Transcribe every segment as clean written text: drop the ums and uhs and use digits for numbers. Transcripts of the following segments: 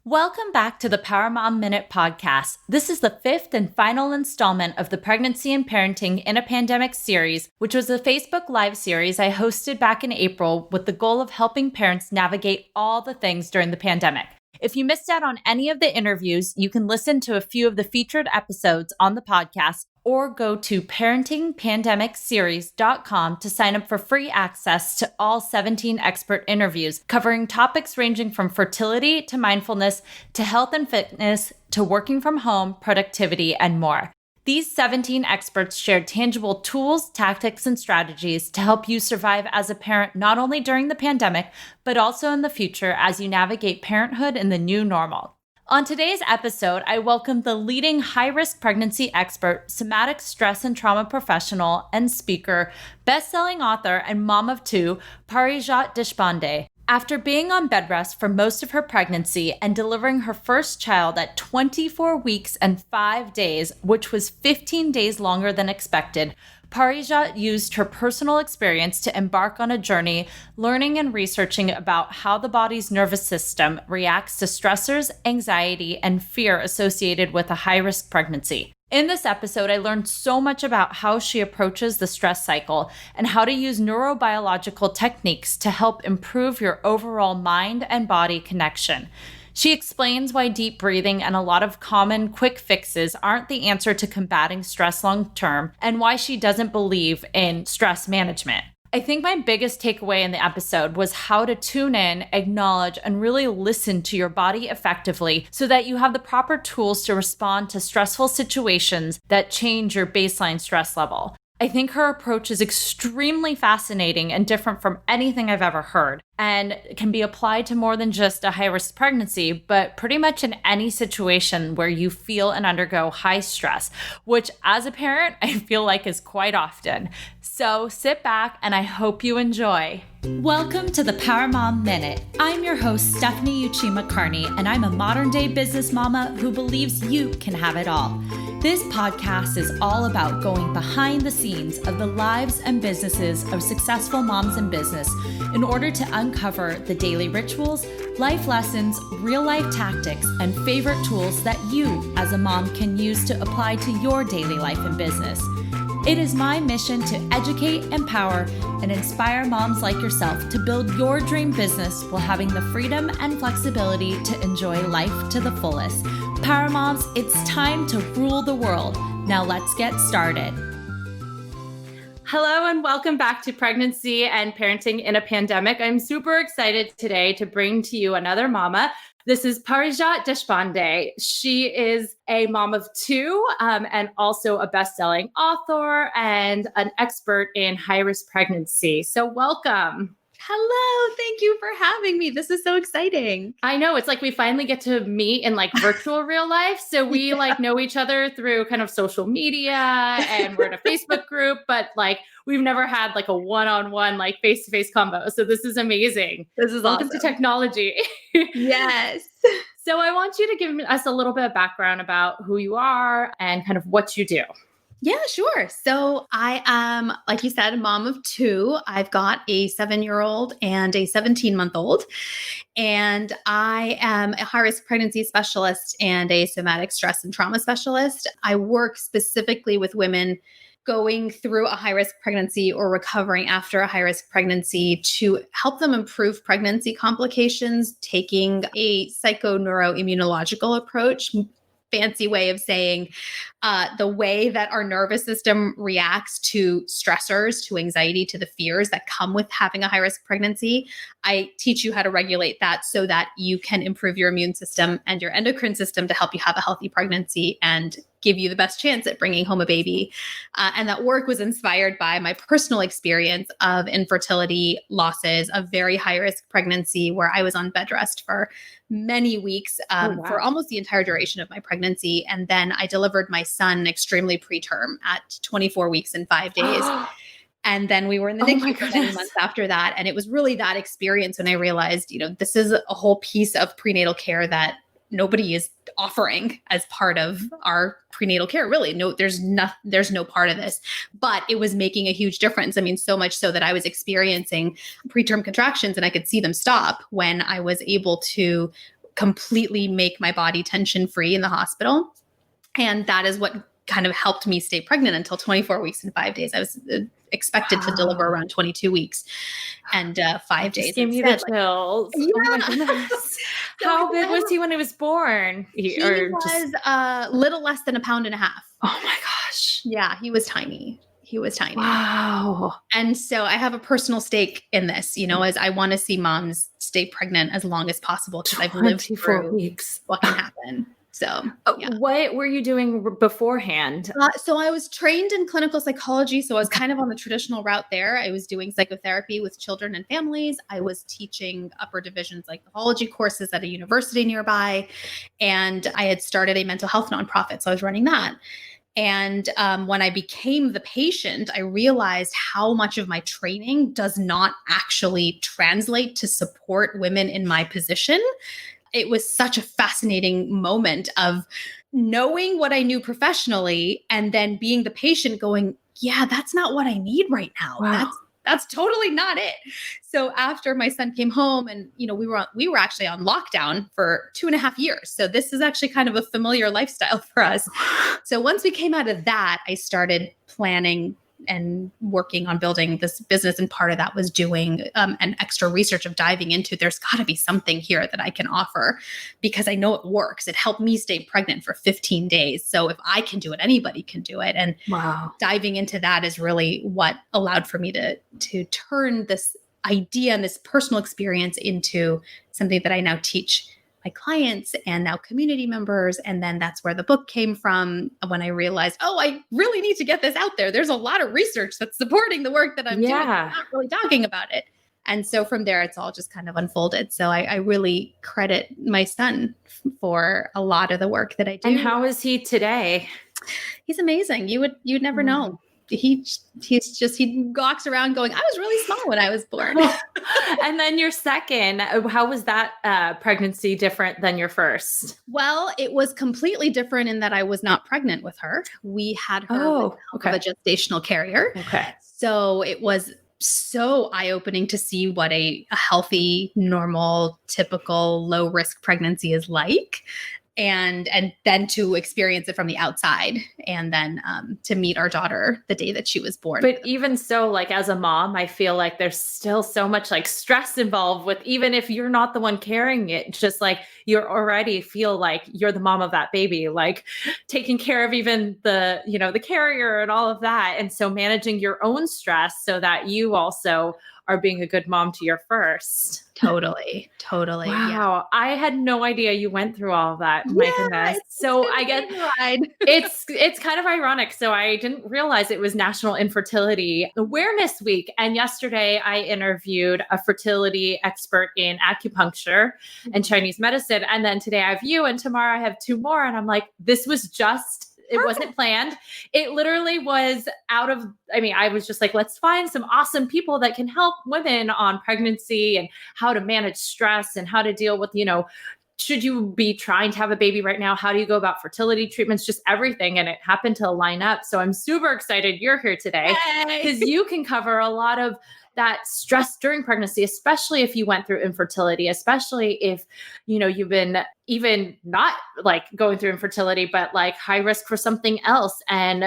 Welcome back to the Power Mom Minute podcast. This is the fifth and final installment of the Pregnancy and Parenting in a Pandemic series, which was a Facebook Live series I hosted back in April with the goal of helping parents navigate all the things during the pandemic. If you missed out on any of the interviews, you can listen to a few of the featured episodes on the podcast or go to parentingpandemicseries.com to sign up for free access to all 17 expert interviews covering topics ranging from fertility to mindfulness to health and fitness to working from home, productivity, and more. These 17 experts shared tangible tools, tactics, and strategies to help you survive as a parent not only during the pandemic, but also in the future as you navigate parenthood in the new normal. On today's episode, I welcome the leading high-risk pregnancy expert, somatic stress and trauma professional and speaker, best-selling author, and mom of two, Parijat Deshpande. After being on bedrest for most of her pregnancy and delivering her first child at 24 weeks and 5 days, which was 15 days longer than expected, Parijat used her personal experience to embark on a journey learning and researching about how the body's nervous system reacts to stressors, anxiety, and fear associated with a high-risk pregnancy. In this episode, I learned so much about how she approaches the stress cycle and how to use neurobiological techniques to help improve your overall mind and body connection. She explains why deep breathing and a lot of common quick fixes aren't the answer to combating stress long term, and why she doesn't believe in stress management. I think my biggest takeaway in the episode was how to tune in, acknowledge, and really listen to your body effectively so that you have the proper tools to respond to stressful situations that change your baseline stress level. I think her approach is extremely fascinating and different from anything I've ever heard, and can be applied to more than just a high-risk pregnancy, but pretty much in any situation where you feel and undergo high stress, which as a parent, I feel like is quite often. So sit back and I hope you enjoy. Welcome to the Power Mom Minute. I'm your host, Stephanie Uchima Carney, and I'm a modern-day business mama who believes you can have it all. This podcast is all about going behind the scenes of the lives and businesses of successful moms in business in order to uncover the daily rituals, life lessons, real-life tactics, and favorite tools that you as a mom can use to apply to your daily life and business. It is my mission to educate, empower, and inspire moms like yourself to build your dream business while having the freedom and flexibility to enjoy life to the fullest. Power Moms, it's time to rule the world. Now let's get started. Hello and welcome back to Pregnancy and Parenting in a Pandemic. I'm super excited today to bring to you another mama. This is Parijat Deshpande. She is a mom of two and also a best-selling author and an expert in high-risk pregnancy. So welcome. Hello. Thank you for having me. This is so exciting. I know. It's like we finally get to meet in like virtual real life. So we like know each other through kind of social media and we're in a Facebook group, but like we've never had like a one-on-one like face-to-face combo. So this is amazing. This is Welcome awesome. to technology. Yes. So I want you to give us a little bit of background about who you are and kind of what you do. Yeah, sure. So I am, like you said, a mom of two. I've got a 7-year-old and a 17-month-old. And I am a high-risk pregnancy specialist and a somatic stress and trauma specialist. I work specifically with women going through a high-risk pregnancy or recovering after a high-risk pregnancy to help them improve pregnancy complications, taking a psychoneuroimmunological approach. Fancy way of saying the way that our nervous system reacts to stressors, to anxiety, to the fears that come with having a high-risk pregnancy. I teach you how to regulate that so that you can improve your immune system and your endocrine system to help you have a healthy pregnancy and give you the best chance at bringing home a baby. And that work was inspired by my personal experience of infertility losses, a very high-risk pregnancy where I was on bed rest for many weeks for almost the entire duration of my pregnancy. And then I delivered my son extremely preterm at 24 weeks and 5 days. And then we were in the NICU for many months after that. And it was really that experience when I realized, this is a whole piece of prenatal care that nobody is offering as part of our prenatal care. Really, no, there's no part of this, but it was making a huge difference. I mean, so much so that I was experiencing preterm contractions and I could see them stop when I was able to completely make my body tension free in the hospital. And that is what kind of helped me stay pregnant until 24 weeks and 5 days. I was expected to deliver around 22 weeks and 5 days. Just give me the chills. Oh my goodness. How big was he when he was born? He was a little less than 1.5 pounds. Oh my gosh. Yeah, he was tiny. He was tiny. Wow. And so I have a personal stake in this, as I want to see moms stay pregnant as long as possible because I've lived through weeks. what can happen. So, yeah. What were you doing beforehand? So I was trained in clinical psychology. So I was kind of on the traditional route there. I was doing psychotherapy with children and families. I was teaching upper division psychology courses at a university nearby. And I had started a mental health nonprofit. So I was running that. And when I became the patient, I realized how much of my training does not actually translate to support women in my position. It was such a fascinating moment of knowing what I knew professionally and then being the patient going, yeah, that's not what I need right now. Wow. That's totally not it. So after my son came home and, we were actually on lockdown for 2.5 years. So this is actually kind of a familiar lifestyle for us. So once we came out of that, I started planning and working on building this business. And part of that was doing an extra research of diving into, there's got to be something here that I can offer because I know it works. It helped me stay pregnant for 15 days. So if I can do it, anybody can do it. And diving into that is really what allowed for me to turn this idea and this personal experience into something that I now teach my clients and now community members. And then that's where the book came from when I realized, I really need to get this out there. There's a lot of research that's supporting the work that I'm doing. I'm not really talking about it. And so from there, it's all just kind of unfolded. So I really credit my son for a lot of the work that I do. And how is he today? He's amazing. You'd never know. He gawks around going, I was really small when I was born. And then your second, how was that pregnancy different than your first? Well, it was completely different in that I was not pregnant with her. We had her with a gestational carrier. Okay. So it was so eye-opening to see what a healthy, normal, typical, low-risk pregnancy is like. And then to experience it from the outside and then to meet our daughter the day that she was born. But even so, as a mom, I feel like there's still so much stress involved with, even if you're not the one carrying it, just you're already feel like you're the mom of that baby, taking care of even the, the carrier and all of that. And so managing your own stress so that you also are being a good mom to your first. Totally. Wow. Yeah. I had no idea you went through all of that. My goodness. So I get it's kind of ironic. So I didn't realize it was National Infertility Awareness Week. And yesterday I interviewed a fertility expert in acupuncture and Chinese medicine. And then today I have you and tomorrow I have 2 more. And I'm like, this was just it wasn't planned. It literally was I was just like, let's find some awesome people that can help women on pregnancy and how to manage stress and how to deal with, should you be trying to have a baby right now? How do you go about fertility treatments? Just everything. And it happened to line up. So I'm super excited you're here today because you can cover a lot of that stress during pregnancy, especially if you went through infertility, especially if, you've been even not going through infertility, but high risk for something else. And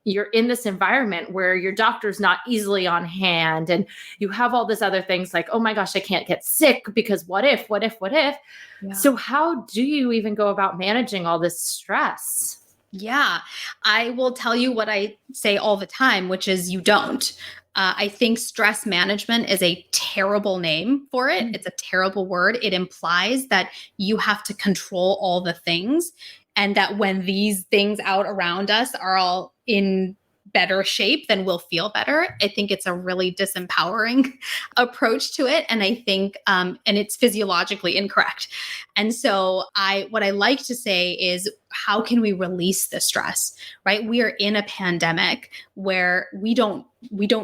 you're in this environment where your doctor's not easily on hand and you have all this other things oh my gosh, I can't get sick because what if? Yeah. So how do you even go about managing all this stress? Yeah, I will tell you what I say all the time, which is you don't. I think stress management is a terrible name for it. It's a terrible word. It implies that you have to control all the things and that when these things out around us are all in better shape, then we'll feel better. I think it's a really disempowering approach to it. And I think, and it's physiologically incorrect. And so what I like to say is how can we release the stress, right? We are in a pandemic where we don't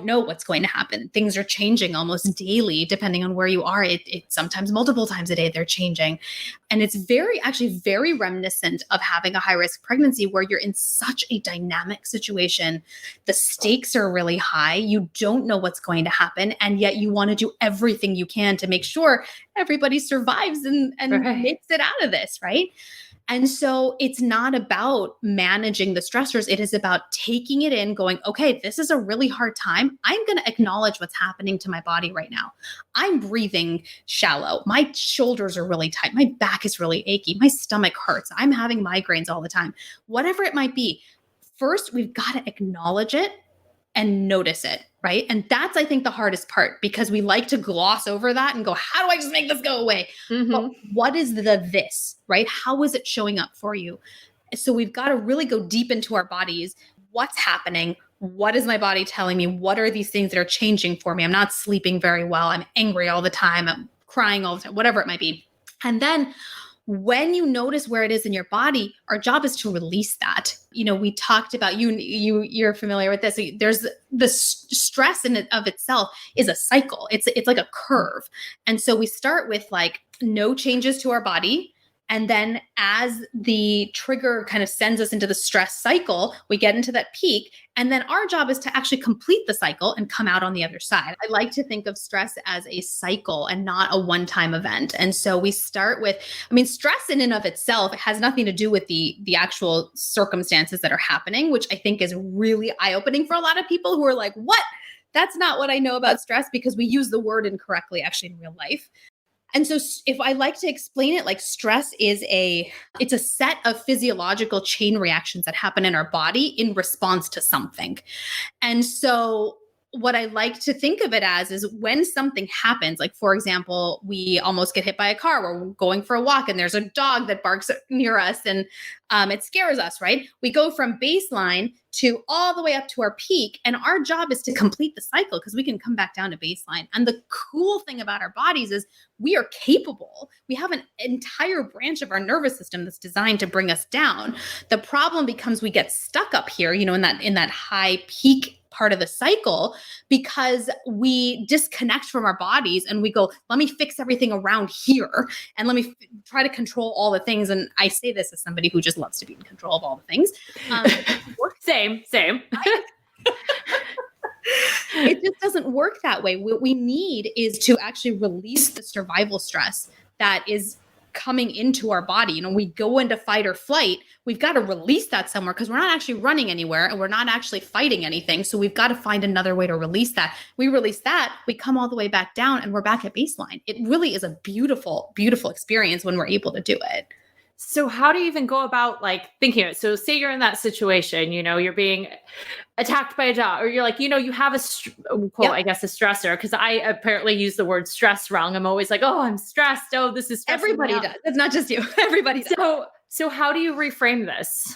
know what's going to happen. Things are changing almost daily, depending on where you are. It sometimes multiple times a day they're changing. And it's actually very reminiscent of having a high risk pregnancy where you're in such a dynamic situation. The stakes are really high. You don't know what's going to happen. And yet you want to do everything you can to make sure everybody survives and Right. makes it out of this, right? And so it's not about managing the stressors. It is about taking it in, going, okay, this is a really hard time. I'm going to acknowledge what's happening to my body right now. I'm breathing shallow. My shoulders are really tight. My back is really achy. My stomach hurts. I'm having migraines all the time. Whatever it might be. First, we've got to acknowledge it and notice it, right? And that's, I think, the hardest part, because we like to gloss over that and go, how do I just make this go away? But what is this, right? How is it showing up for you? So we've got to really go deep into our bodies. What's happening? What is my body telling me? What are these things that are changing for me? I'm not sleeping very well. I'm angry all the time. I'm crying all the time, whatever it might be. And then when you notice where it is in your body, our job is to release that. We talked about you're familiar with this. There's the stress in it of itself is a cycle. It's like a curve. And so we start with like no changes to our body. And then as the trigger kind of sends us into the stress cycle, we get into that peak. And then our job is to actually complete the cycle and come out on the other side. I like to think of stress as a cycle and not a one-time event. And so we start with, stress in and of itself has nothing to do with the actual circumstances that are happening, which I think is really eye-opening for a lot of people who are like, what? That's not what I know about stress, because we use the word incorrectly actually in real life. And so if I like to explain it, like stress it's a set of physiological chain reactions that happen in our body in response to something. And so what I like to think of it as is when something happens, like for example, we almost get hit by a car, we're going for a walk and there's a dog that barks near us and it scares us, right? We go from baseline to all the way up to our peak. And our job is to complete the cycle because we can come back down to baseline. And the cool thing about our bodies is we are capable. We have an entire branch of our nervous system that's designed to bring us down. The problem becomes we get stuck up here, in that high peak part of the cycle, because we disconnect from our bodies and we go, let me fix everything around here and let me try to control all the things. And I say this as somebody who just loves to be in control of all the things. Same. It just doesn't work that way. What we need is to actually release the survival stress that is coming into our body. We go into fight or flight. We've got to release that somewhere because we're not actually running anywhere and we're not actually fighting anything. So we've got to find another way to release that. We release that, we come all the way back down and we're back at baseline. It really is a beautiful, beautiful experience when we're able to do it. So how do you even go about thinking of it? So say you're in that situation, you're being attacked by a dog, or you're like, you have a stressor, because I apparently use the word stress wrong. I'm always like, oh, I'm stressed. Oh, this is stressing Everybody does. It's not just you. Everybody does. So how do you reframe this?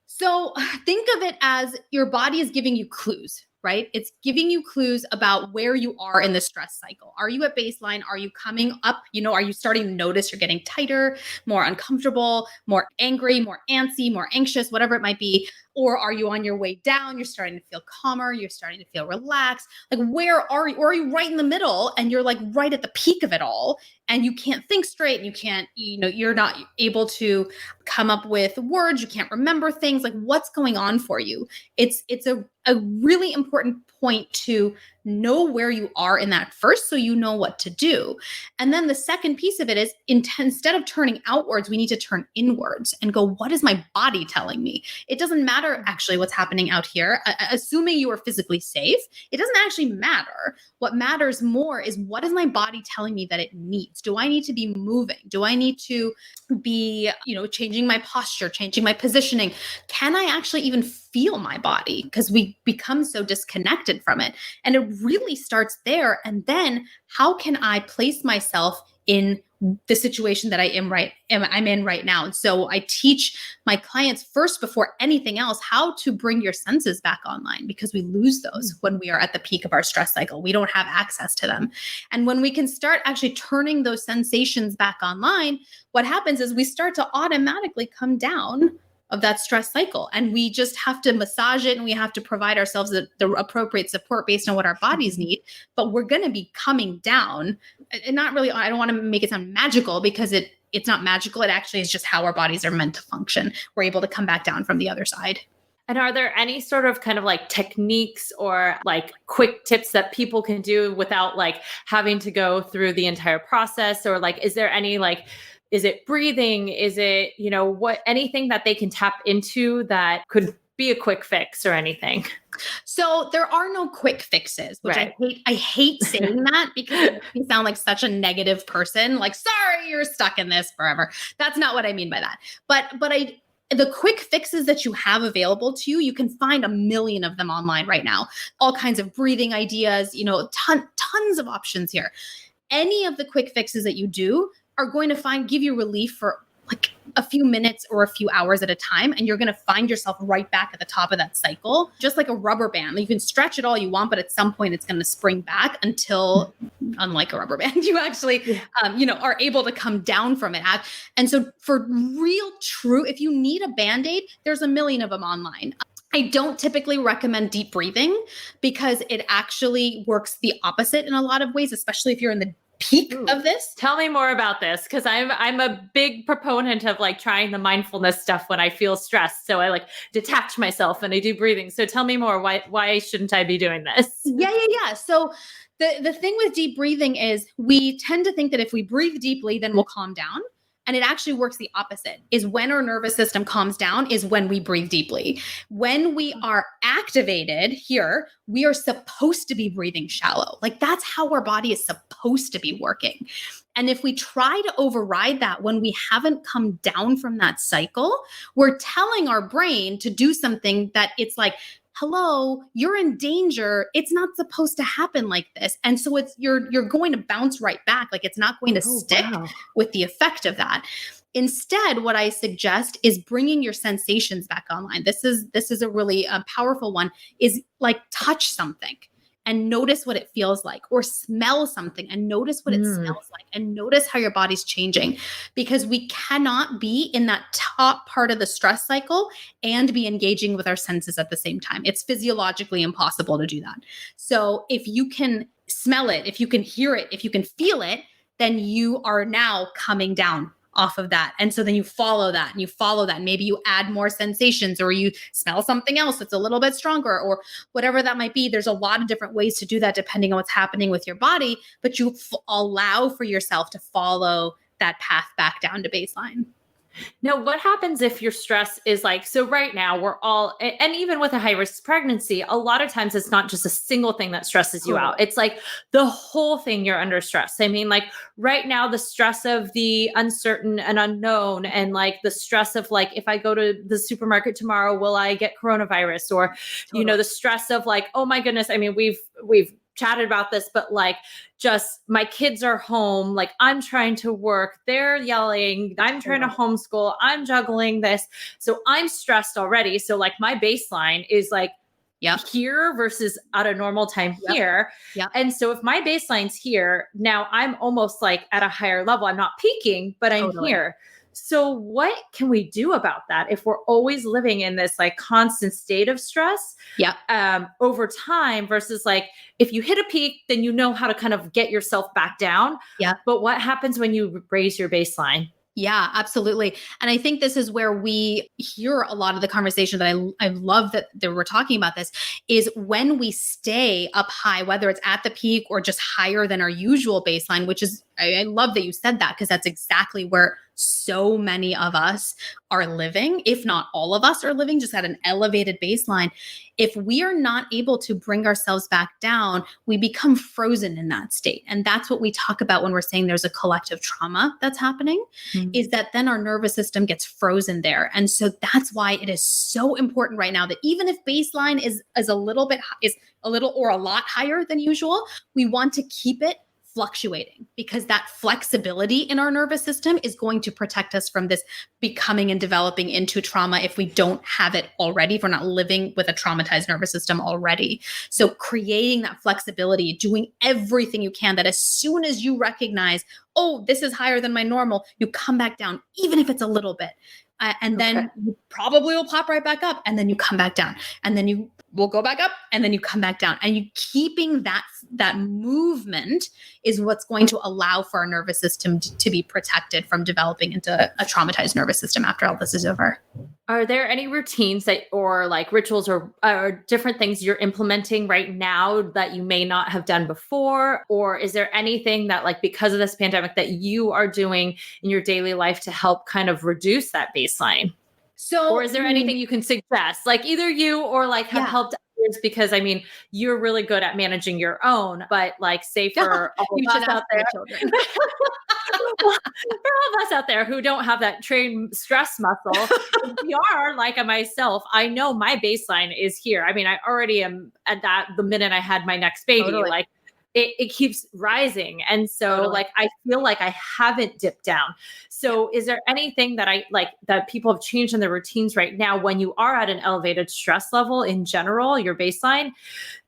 So think of it as your body is giving you clues, right? It's giving you clues about where you are in the stress cycle. Are you at baseline? Are you coming up? Are you starting to notice you're getting tighter, more uncomfortable, more angry, more antsy, more anxious, whatever it might be? Or are you on your way down? You're starting to feel calmer. You're starting to feel relaxed. Where are you? Or are you right in the middle and you're right at the peak of it all and you can't think straight and you can't, you're not able to come up with words. You can't remember things. What's going on for you? It's a really important point to know where you are in that first, so you know what to do. And then the second piece of it is instead of turning outwards, we need to turn inwards and go, what is my body telling me? It doesn't matter actually what's happening out here. Assuming you are physically safe, it doesn't actually matter. What matters more is, what is my body telling me that it needs? Do I need to be moving? Do I need to be, changing my posture, changing my positioning? Can I actually even feel my body? Because we become so disconnected from it. And it really starts there. And then how can I place myself in the situation that I'm in right now. And so I teach my clients first, before anything else, how to bring your senses back online, because we lose those when we are at the peak of our stress cycle. We don't have access to them. And when we can start actually turning those sensations back online, what happens is we start to automatically come down of that stress cycle. And we just have to massage it, and we have to provide ourselves the appropriate support based on what our bodies need. But we're going to be coming down. And not really, I don't want to make it sound magical, because it's not magical. It actually is just how our bodies are meant to function. We're able to come back down from the other side. And are there any sort of kind of like techniques or like quick tips that people can do without like having to go through the entire process? Or like, is there any like, is it breathing? Is it, anything that they can tap into that could be a quick fix or anything? So there are no quick fixes, which Right. I hate saying that, because it makes me sound like such a negative person. Like, sorry, you're stuck in this forever. That's not what I mean by that. But the quick fixes that you have available to you, you can find a million of them online right now. All kinds of breathing ideas, tons of options here. Any of the quick fixes that you do are going to give you relief for like a few minutes or a few hours at a time. And you're going to find yourself right back at the top of that cycle, just like a rubber band. You can stretch it all you want, but at some point it's going to spring back until, unlike a rubber band, you actually, are able to come down from it. And so for real true, if you need a Band-Aid, there's a million of them online. I don't typically recommend deep breathing, because it actually works the opposite in a lot of ways, especially if you're in the peak of this. Tell me more about this, because I'm a big proponent of like trying the mindfulness stuff when I feel stressed. So I like detach myself and I do breathing. So tell me more. Why shouldn't I be doing this? Yeah. So the thing with deep breathing is we tend to think that if we breathe deeply, then we'll calm down. And it actually works the opposite. Is when our nervous system calms down is when we breathe deeply. When we are activated here, we are supposed to be breathing shallow. Like, that's how our body is supposed to be working. And if we try to override that when we haven't come down from that cycle, we're telling our brain to do something that it's like, hello, you're in danger. It's not supposed to happen like this. And so you're going to bounce right back. Like, it's not going to stick with the effect of that. Instead, what I suggest is bringing your sensations back online. This is a really powerful one, is like touch something and notice what it feels like, or smell something and notice what it smells like, and notice how your body's changing, because we cannot be in that top part of the stress cycle and be engaging with our senses at the same time. It's physiologically impossible to do that. So if you can smell it, if you can hear it, if you can feel it, then you are now coming down off of that. And so then you follow that and you follow that. And maybe you add more sensations, or you smell something else that's a little bit stronger, or whatever that might be. There's a lot of different ways to do that depending on what's happening with your body, but you allow for yourself to follow that path back down to baseline. Now, what happens if your stress is like, so right now we're all, and even with a high risk pregnancy, a lot of times it's not just a single thing that stresses you out. It's like the whole thing, you're under stress. I mean, like right now, the stress of the uncertain and unknown, and like the stress of like, if I go to the supermarket tomorrow, will I get coronavirus? Or, the stress of like, oh my goodness. I mean, we've chatted about this, but like, just my kids are home, like I'm trying to work, they're yelling, I'm trying to homeschool, I'm juggling this. So I'm stressed already. So like my baseline is like here versus at a normal time here. And so if my baseline's here, now I'm almost like at a higher level. I'm not peaking, but I'm here. So what can we do about that if we're always living in this like constant state of stress over time, versus like if you hit a peak, then you know how to kind of get yourself back down. But what happens when you raise your baseline? Yeah, absolutely. And I think this is where we hear a lot of the conversation that I love that we're talking about this, is when we stay up high, whether it's at the peak or just higher than our usual baseline, which is, I love that you said that, because that's exactly where so many of us are living, if not all of us are living, just at an elevated baseline. If we are not able to bring ourselves back down, we become frozen in that state. And that's what we talk about when we're saying there's a collective trauma that's happening, is that then our nervous system gets frozen there. And so that's why it is so important right now that even if baseline is a little or a lot higher than usual, we want to keep it fluctuating, because that flexibility in our nervous system is going to protect us from this becoming and developing into trauma if we don't have it already, if we're not living with a traumatized nervous system already. So creating that flexibility, doing everything you can, that as soon as you recognize, oh, this is higher than my normal, you come back down, even if it's a little bit. And then you probably will pop right back up, and then you come back down, and then you will go back up, and then you come back down. And you keeping that movement is what's going to allow for our nervous system to be protected from developing into a traumatized nervous system after all this is over. Are there any routines that, or like rituals or different things you're implementing right now that you may not have done before? Or is there anything that, like, because of this pandemic, that you are doing in your daily life to help kind of reduce that baseline? So, or is there anything you can suggest, like either you or like have helped others? Because I mean, you're really good at managing your own, but like, say for all of us out there, children. For all of us out there who don't have that trained stress muscle, if you are like myself, I know my baseline is here. I mean, I already am at that the minute I had my next baby. Totally. Like it keeps rising. And so like, I feel like I haven't dipped down. So is there anything that I like that people have changed in their routines right now when you are at an elevated stress level in general, your baseline,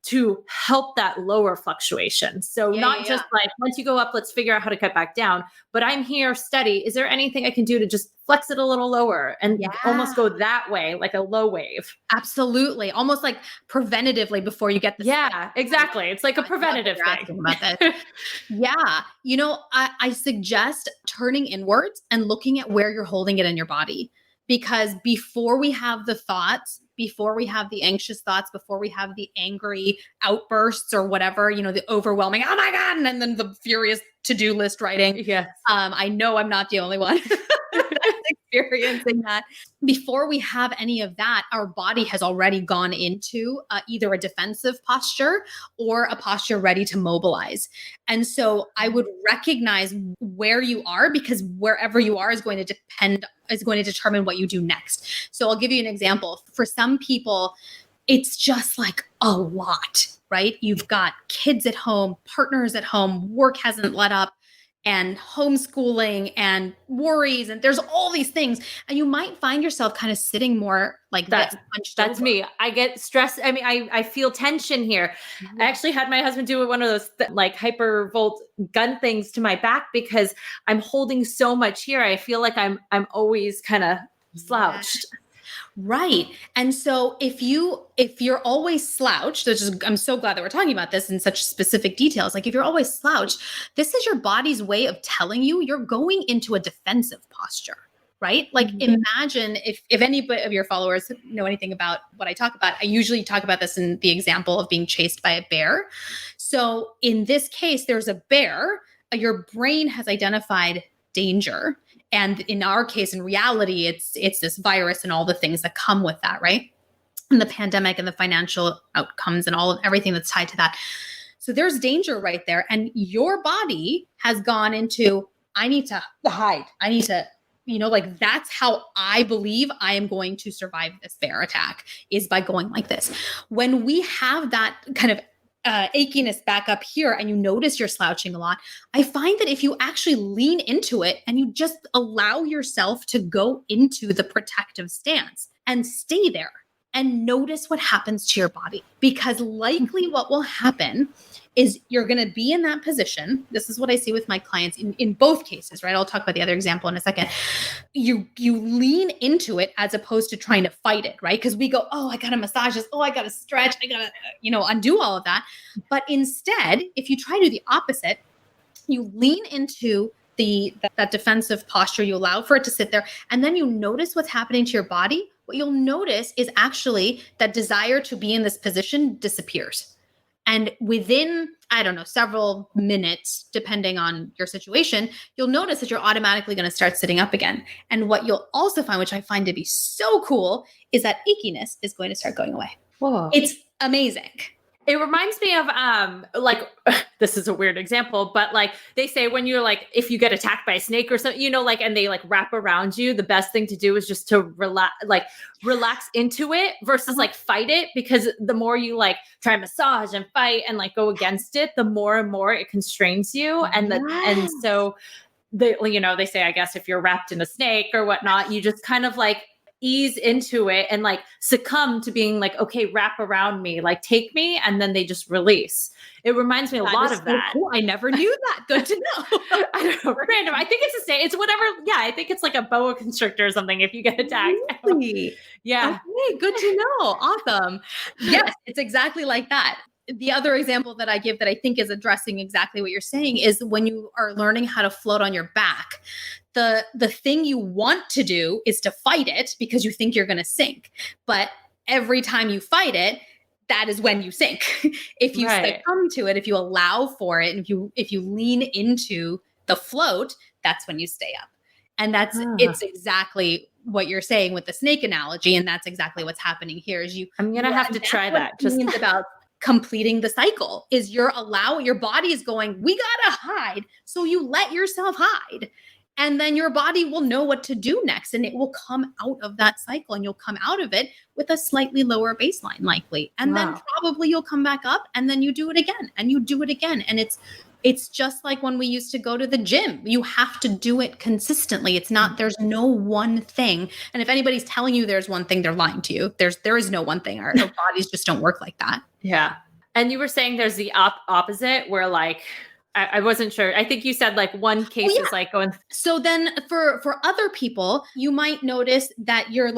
to help that lower fluctuation? So not just like, once you go up, let's figure out how to cut back down, but I'm here steady. Is there anything I can do to just flex it a little lower and almost go that way, like a low wave? Absolutely. Almost like preventatively before you get the exactly. It's like a preventative thing. About this. You know, I suggest turning inwards and looking at where you're holding it in your body, because before we have the thoughts, before we have the anxious thoughts, before we have the angry outbursts or whatever, you know, the overwhelming, oh my God, and then the furious to-do list writing. Yes. I know I'm not the only one that's experiencing that. Before we have any of that, our body has already gone into either a defensive posture or a posture ready to mobilize. And so I would recognize where you are, because wherever you are is going to determine what you do next. So I'll give you an example. For some people, it's just like a lot, right? You've got kids at home, partners at home, work hasn't let up, and homeschooling and worries, and there's all these things. And you might find yourself kind of sitting more like that. That's me. I get stressed. I mean, I feel tension here. Mm-hmm. I actually had my husband do one of those like hypervolt gun things to my back because I'm holding so much here. I feel like I'm always kind of slouched. Yeah. Right. And so if you're always slouched, I'm so glad that we're talking about this in such specific details. Like if you're always slouched, this is your body's way of telling you you're going into a defensive posture, right? Like imagine if any of your followers know anything about what I talk about, I usually talk about this in the example of being chased by a bear. So in this case, there's a bear, your brain has identified danger. And in our case, in reality, it's this virus and all the things that come with that, right? And the pandemic and the financial outcomes and everything that's tied to that. So there's danger right there. And your body has gone into, I need to hide. I need to, like that's how I believe I am going to survive this bear attack, is by going like this. When we have that kind of achiness back up here and you notice you're slouching a lot, I find that if you actually lean into it and you just allow yourself to go into the protective stance and stay there and notice what happens to your body, because likely what will happen is you're going to be in that position. This is what I see with my clients in both cases, right? I'll talk about the other example in a second. You lean into it as opposed to trying to fight it, right? Because we go, oh, I got to massage this. Oh, I got to stretch. I got to, undo all of that. But instead, if you try to do the opposite, you lean into that defensive posture, you allow for it to sit there, and then you notice what's happening to your body. What you'll notice is actually that desire to be in this position disappears. And within, several minutes, depending on your situation, you'll notice that you're automatically going to start sitting up again. And what you'll also find, which I find to be so cool, is that achiness is going to start going away. Whoa. It's amazing. It reminds me of like this is a weird example, but like they say when you're like if you get attacked by a snake or something, like and they like wrap around you, the best thing to do is just to relax into it versus like fight it, because the more you like try and massage and fight and like go against it, the more and more it constrains you. And so they say, I guess if you're wrapped in a snake or whatnot, you just kind of like ease into it and like succumb to being like, okay, wrap around me, like take me. And then they just release. It reminds me a lot of that. Cool. I never knew that. Good to know. I don't know. Random. I think it's the same. It's whatever. Yeah. I think it's like a boa constrictor or something if you get attacked. Really? Yeah. Okay, good to know. Awesome. Yes, it's exactly like that. The other example that I give that I think is addressing exactly what you're saying is when you are learning how to float on your back, the thing you want to do is to fight it because you think you're going to sink. But every time you fight it, that is when you sink. If you succumb to it, if you allow for it, and if you lean into the float, that's when you stay up. And it's exactly what you're saying with the snake analogy. And that's exactly what's happening here is I'm going to have to try that. Just means about completing the cycle is your body is going, we got to hide. So you let yourself hide. And then your body will know what to do next. And it will come out of that cycle and you'll come out of it with a slightly lower baseline likely. And then probably you'll come back up and then you do it again and you do it again. And it's just like when we used to go to the gym. You have to do it consistently. There's no one thing. And if anybody's telling you there's one thing, they're lying to you. There is no one thing. Our bodies just don't work like that. Yeah. And you were saying there's the opposite where like, I wasn't sure. I think you said like one case is like going. So then for other people, you might notice that you're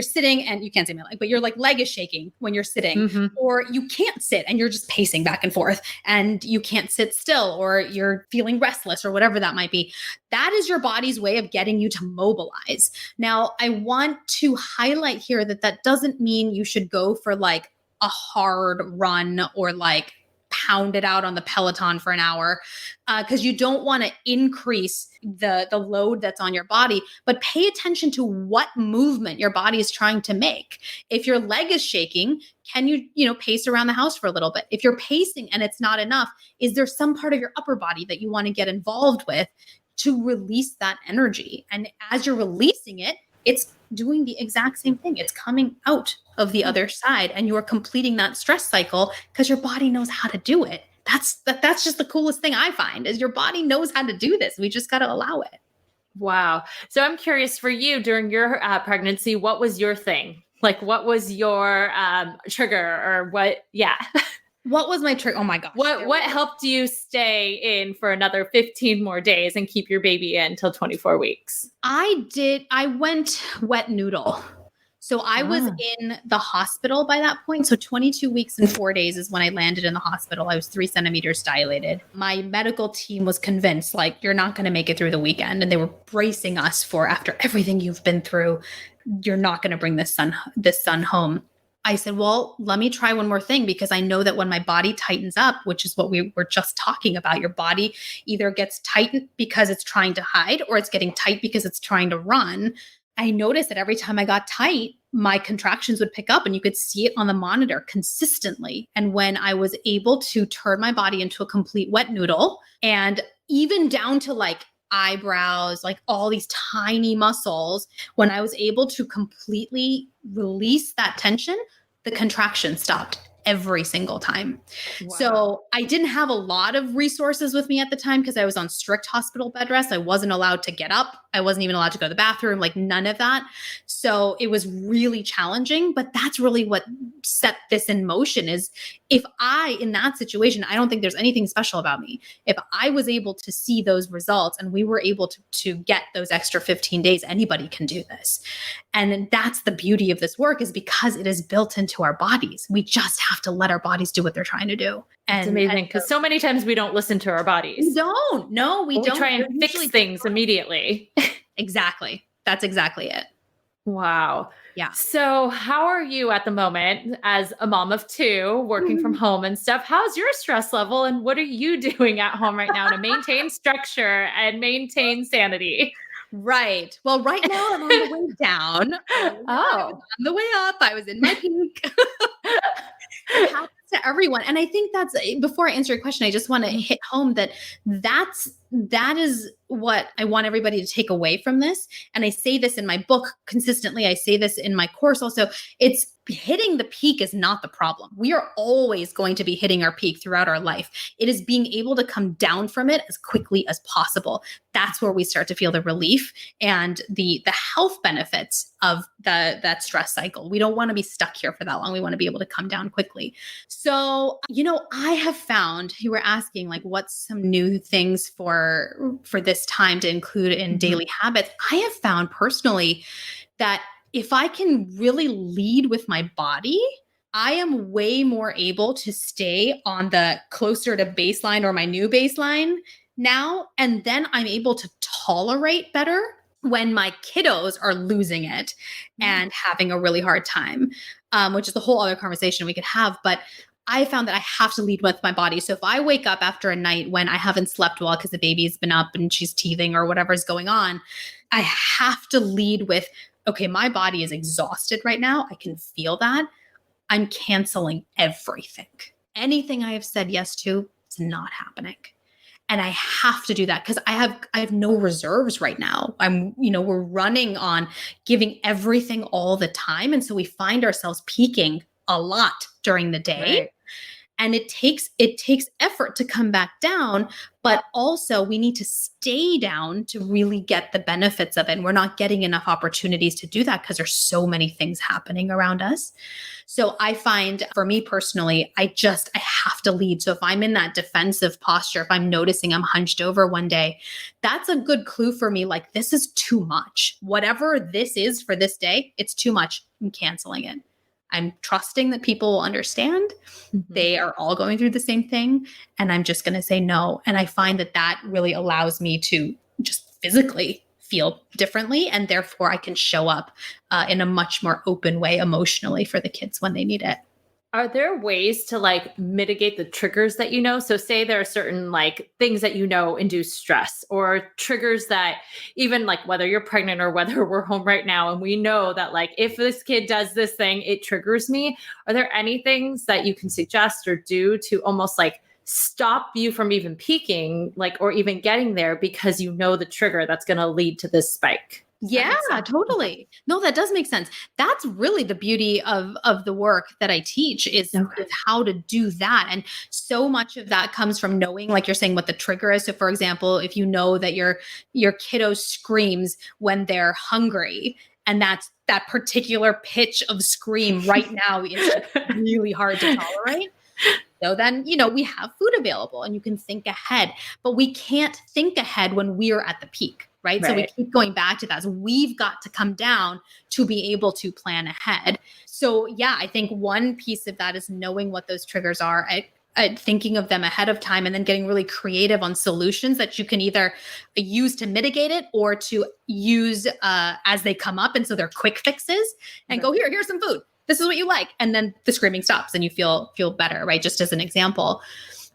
sitting and you can't say my leg, but your like leg is shaking when you're sitting, or you can't sit and you're just pacing back and forth and you can't sit still, or you're feeling restless or whatever that might be. That is your body's way of getting you to mobilize. Now, I want to highlight here that doesn't mean you should go for like a hard run or like pound it out on the Peloton for an hour, because you don't want to increase the load that's on your body, but pay attention to what movement your body is trying to make. If your leg is shaking, can you pace around the house for a little bit? If you're pacing and it's not enough, is there some part of your upper body that you want to get involved with to release that energy? And as you're releasing it, it's doing the exact same thing. It's coming out of the other side and you're completing that stress cycle because your body knows how to do it. That's just the coolest thing I find is your body knows how to do this. We just got to allow it. Wow. So I'm curious for you during your pregnancy, what was your thing? Like, what was your trigger or what? Yeah. What was my trigger? Oh my gosh. What helped you stay in for another 15 more days and keep your baby in till 24 weeks? I went wet noodle. So I was in the hospital by that point. So 22 weeks and 4 days is when I landed in the hospital. I was 3 centimeters dilated. My medical team was convinced, like, you're not going to make it through the weekend. And they were bracing us for, after everything you've been through, you're not going to bring this son home. I said, well, let me try one more thing, because I know that when my body tightens up, which is what we were just talking about, your body either gets tightened because it's trying to hide or it's getting tight because it's trying to run. I noticed that every time I got tight, my contractions would pick up and you could see it on the monitor consistently. And when I was able to turn my body into a complete wet noodle, and even down to like eyebrows, like all these tiny muscles, when I was able to completely release that tension, the contraction stopped every single time. Wow. So I didn't have a lot of resources with me at the time because I was on strict hospital bed rest. I wasn't allowed to get up. I wasn't even allowed to go to the bathroom, like none of that. So it was really challenging, but that's really what set this in motion is if in that situation, I don't think there's anything special about me. If I was able to see those results and we were able to get those extra 15 days, anybody can do this. And that's the beauty of this work is because it is built into our bodies. We just have to let our bodies do what they're trying to do. And it's amazing because so many times we don't listen to our bodies. We don't. No, we don't. We try and fix things immediately. Exactly. That's exactly it. Wow. Yeah. So how are you at the moment as a mom of 2 working from home and stuff? How's your stress level and what are you doing at home right now to maintain structure and maintain sanity? Right. Well, right now I'm on the way down. I was on the way up. I was in my peak. What happens to everyone. And I think that's, before I answer your question, I just want to hit home that that is what I want everybody to take away from this. And I say this in my book consistently. I say this in my course also. It's hitting the peak is not the problem. We are always going to be hitting our peak throughout our life. It is being able to come down from it as quickly as possible. That's where we start to feel the relief and the health benefits of that stress cycle. We don't want to be stuck here for that long. We want to be able to come down quickly. So, I have found, you were asking like, what's some new things for this time to include in daily habits? I have found personally that if I can really lead with my body, I am way more able to stay on the closer to baseline or my new baseline now. And then I'm able to tolerate better when my kiddos are losing it and having a really hard time, which is a whole other conversation we could have. But I found that I have to lead with my body. So if I wake up after a night when I haven't slept well because the baby's been up and she's teething or whatever's going on, I have to lead with, okay, my body is exhausted right now. I can feel that. I'm canceling everything. Anything I have said yes to, it's not happening. And I have to do that because I have no reserves right now. We're running on giving everything all the time. And so we find ourselves peaking a lot during the day. Right. And it takes effort to come back down, but also we need to stay down to really get the benefits of it. And we're not getting enough opportunities to do that because there's so many things happening around us. So I find for me personally, I have to lead. So if I'm in that defensive posture, if I'm noticing I'm hunched over one day, that's a good clue for me. Like, this is too much. Whatever this is for this day, it's too much. I'm canceling it. I'm trusting that people will understand. They are all going through the same thing. And I'm just going to say no. And I find that really allows me to just physically feel differently. And therefore I can show up in a much more open way emotionally for the kids when they need it. Are there ways to like mitigate the triggers that So say there are certain like things that induce stress, or triggers that even like whether you're pregnant or whether we're home right now and we know that like if this kid does this thing, it triggers me. Are there any things that you can suggest or do to almost like stop you from even peaking, like, or even getting there because the trigger that's going to lead to this spike? Yeah, totally. No, that does make sense. That's really the beauty of the work that I teach is how to do that. And so much of that comes from knowing, like you're saying, what the trigger is. So for example, if you know that your kiddo screams when they're hungry, and that's that particular pitch of scream right now is really hard to tolerate. So then, we have food available and you can think ahead, but we can't think ahead when we're at the peak. Right. So we keep going back to that. So we've got to come down to be able to plan ahead. So yeah, I think one piece of that is knowing what those triggers are, thinking of them ahead of time, and then getting really creative on solutions that you can either use to mitigate it or to use as they come up. And so they're quick fixes and go, here's some food. This is what you like. And then the screaming stops and you feel better, right? Just as an example.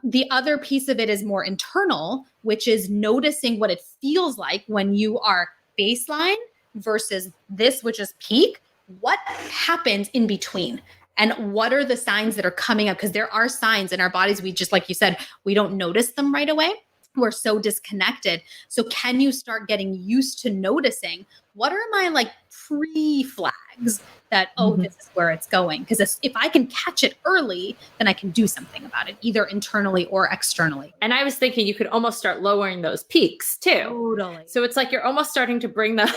The other piece of it is more internal, which is noticing what it feels like when you are baseline versus this, which is peak. What happens in between? And what are the signs that are coming up? Because there are signs in our bodies. We just, like you said, we don't notice them right away. We're so disconnected. So can you start getting used to noticing what are my like pre-flags that, this is where it's going? Because if I can catch it early, then I can do something about it, either internally or externally. And I was thinking you could almost start lowering those peaks too. Totally. So it's like you're almost starting to bring the...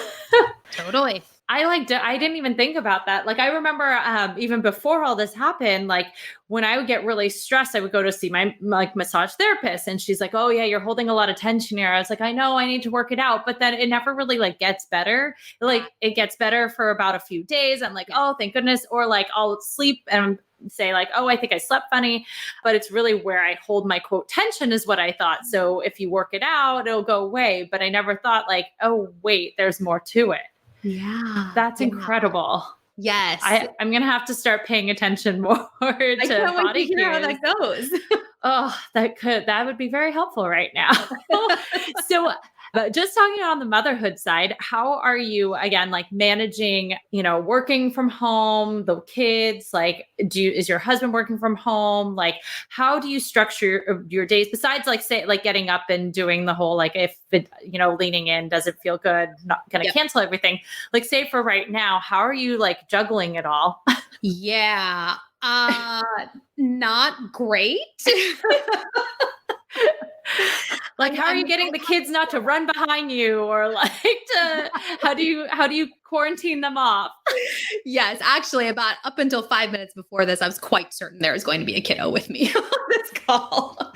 Totally. I didn't even think about that. Like I remember even before all this happened, like when I would get really stressed, I would go to see my like massage therapist, and she's like, "Oh yeah, you're holding a lot of tension here." I was like, "I know, I need to work it out," but then it never really like gets better. Like it gets better for about a few days. I'm like, "Oh, thank goodness," or like I'll sleep and say like, "Oh, I think I slept funny," but it's really where I hold my quote tension is what I thought. So if you work it out, it'll go away. But I never thought like, "Oh wait, there's more to it." Yeah. That's incredible. Yes. I'm going to have to start paying attention more to body cues. How that goes. Oh, that would be very helpful right now. So But just talking on the motherhood side, how are you again, like managing, working from home, the kids, like is your husband working from home? Like, how do you structure your days besides like say, like getting up and doing the whole, like if it, leaning in, does it feel good? Not going to cancel everything. Like say for right now, how are you like juggling it all? Yeah. Not great. Like, how are you getting the kids not to run behind you, or like how do you quarantine them off? Yes, actually, about up until 5 minutes before this, I was quite certain there was going to be a kiddo with me on this call.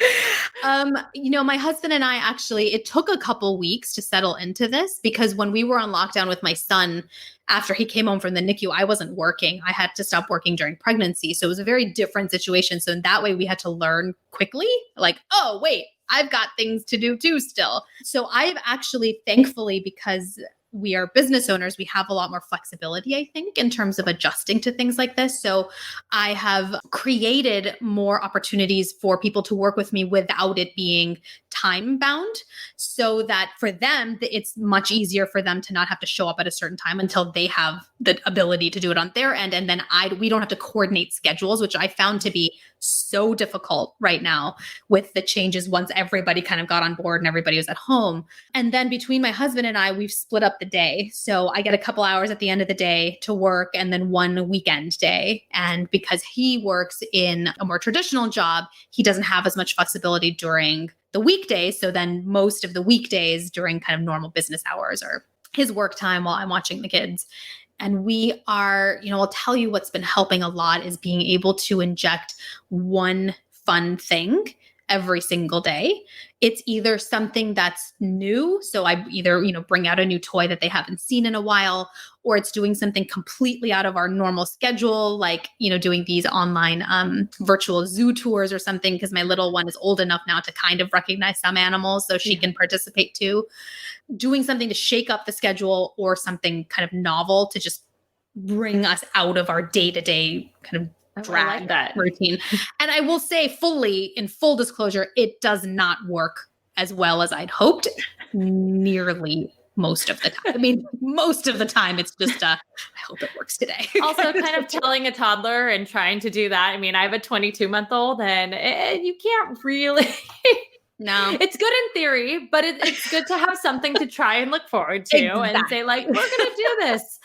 My husband and I actually, it took a couple weeks to settle into this because when we were on lockdown with my son, after he came home from the NICU, I wasn't working. I had to stop working during pregnancy. So it was a very different situation. So in that way, we had to learn quickly, like, oh, wait, I've got things to do too still. So I've actually, thankfully, because we are business owners, we have a lot more flexibility, I think, in terms of adjusting to things like this. So I have created more opportunities for people to work with me without it being time bound, so that for them, it's much easier for them to not have to show up at a certain time until they have the ability to do it on their end. And then we don't have to coordinate schedules, which I found to be so difficult right now with the changes once everybody kind of got on board and everybody was at home. And then between my husband and I, we've split up the day. So I get a couple hours at the end of the day to work and then one weekend day. And because he works in a more traditional job, he doesn't have as much flexibility during the weekdays. So then most of the weekdays during kind of normal business hours are his work time while I'm watching the kids. And we are, I'll tell you what's been helping a lot is being able to inject one fun thing every single day. It's either something that's new. So I either, bring out a new toy that they haven't seen in a while, or it's doing something completely out of our normal schedule, like, doing these online virtual zoo tours or something, because my little one is old enough now to kind of recognize some animals so she can participate too. Doing something to shake up the schedule or something kind of novel to just bring us out of our day-to-day kind of drag routine. And I will say in full disclosure, it does not work as well as I'd hoped nearly most of the time. I mean, most of the time it's just I hope it works today. Also kind of telling a toddler and trying to do that. I mean, I have a 22-month-old and you can't really... No, it's good in theory, but it's good to have something to try and look forward to and say like, we're going to do this.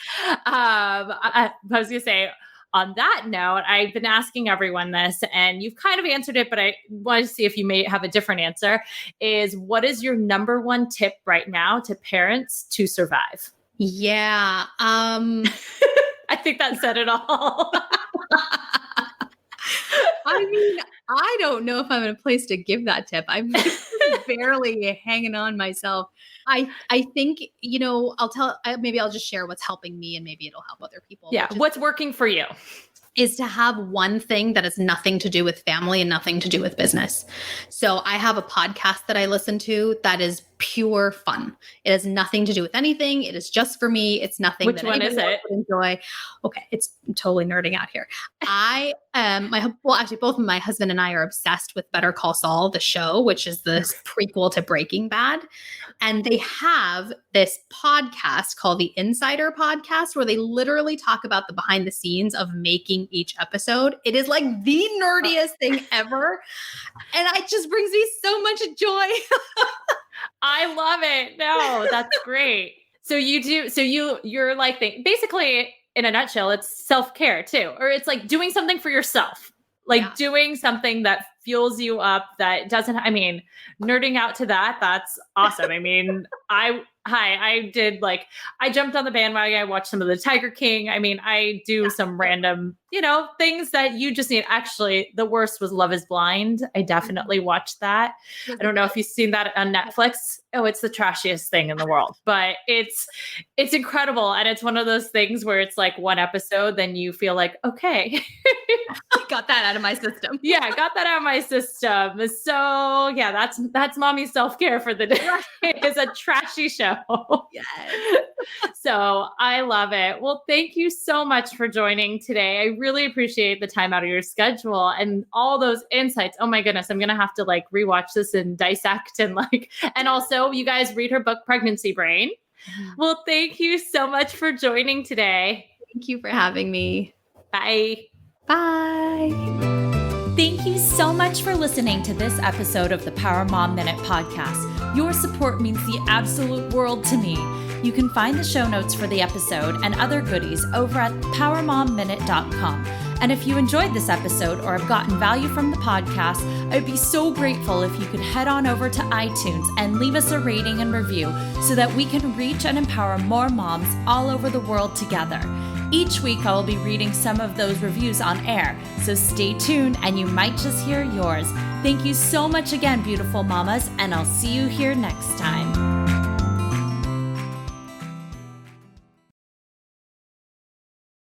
I was going to say, on that note, I've been asking everyone this and you've kind of answered it, but I want to see if you may have a different answer, is what is your number one tip right now to parents to survive? Yeah. I think that said it all. I mean, I don't know if I'm in a place to give that tip. I'm barely hanging on myself. I think, maybe I'll just share what's helping me and maybe it'll help other people. Yeah. What's working for you? Is to have one thing that has nothing to do with family and nothing to do with business. So I have a podcast that I listen to that is pure fun. It has nothing to do with anything. It is just for me. It's nothing. Which one is it? Enjoy. Okay, it's totally nerding out here. Actually, both my husband and I are obsessed with Better Call Saul, the show, which is the prequel to Breaking Bad. And they have this podcast called the Insider Podcast, where they literally talk about the behind the scenes of making each episode. It is like the nerdiest thing ever. And it just brings me so much joy. I love it. No, that's great. So you're like, basically in a nutshell, it's self-care too, or it's like doing something for yourself, like doing something that fuels you up, that doesn't, nerding out to that. That's awesome. I mean, I jumped on the bandwagon. I watched some of the Tiger King. I do some random, things that you just need. Actually, the worst was Love is Blind. I definitely watched that. I don't know if you've seen that on Netflix. Oh, it's the trashiest thing in the world, but it's incredible. And it's one of those things where it's like one episode, then you feel like, okay, got that out of my system. Yeah, got that out of my system. So yeah, that's mommy's self-care for the day. It's a trashy show. show. Yes. So I love it. Well, thank you so much for joining today. I really appreciate the time out of your schedule and all those insights. Oh my goodness, I'm going to have to like rewatch this and dissect and also you guys read her book, Pregnancy Brain. Well, thank you so much for joining today. Thank you for having me. Bye. Bye. Thank you so much for listening to this episode of the Power Mom Minute podcast. Your support means the absolute world to me. You can find the show notes for the episode and other goodies over at powermomminute.com. And if you enjoyed this episode or have gotten value from the podcast, I'd be so grateful if you could head on over to iTunes and leave us a rating and review so that we can reach and empower more moms all over the world together. Each week, I will be reading some of those reviews on air, so stay tuned and you might just hear yours. Thank you so much again, beautiful mamas, and I'll see you here next time.